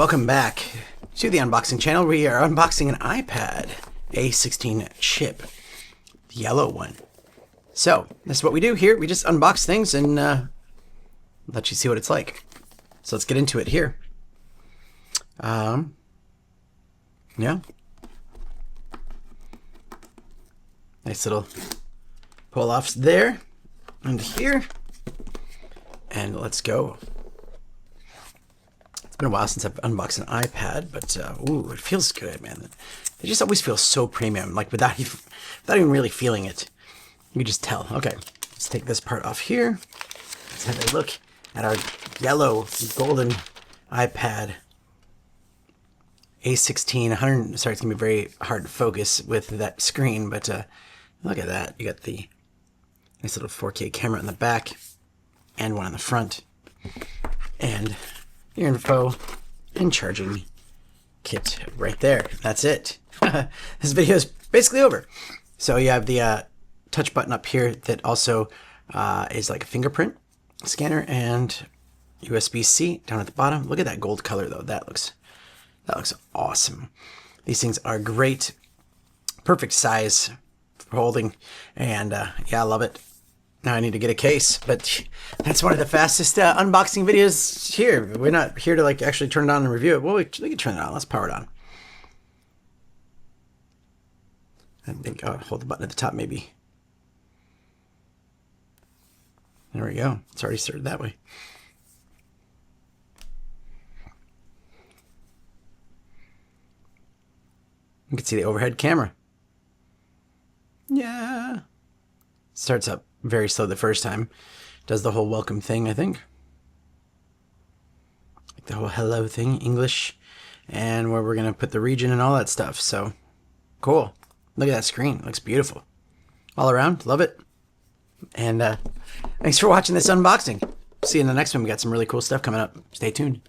Welcome back to the unboxing channel. We are unboxing an iPad A16 chip, the yellow one. So this is what we do here. We just unbox things and let you see what it's like. So let's get into it here. Yeah. Nice little pull-offs there and here. And let's go. It's been a while since I've unboxed an iPad, but ooh, it feels good, man. They just always feel so premium, like without even really feeling it. You can just tell. Okay, let's take this part off here. Let's have a look at our yellow golden iPad A16 100. Sorry, it's gonna be very hard to focus with that screen, but look at that. You got the nice little 4K camera in the back and one on the front, and your info and charging kit right there. That's it. This video is basically over. So you have the touch button up here that also is like a fingerprint scanner, and USB-C down at the bottom. Look at that gold color though. That looks awesome. These things are great, perfect size for holding, and yeah, I love it. Now I need to get a case, but that's one of the fastest unboxing videos here. We're not here to like actually turn it on and review it. Well, we can turn it on. Let's power it on. I think I'll hold the button at the top maybe. There we go. It's already started that way. You can see the overhead camera. Yeah. Starts up very slow the first time. Does the whole welcome thing, I think. Like the whole hello thing, English. And where we're going to put the region and all that stuff. So, cool. Look at that screen. It looks beautiful. All around. Love it. And thanks for watching this unboxing. See you in the next one. We got some really cool stuff coming up. Stay tuned.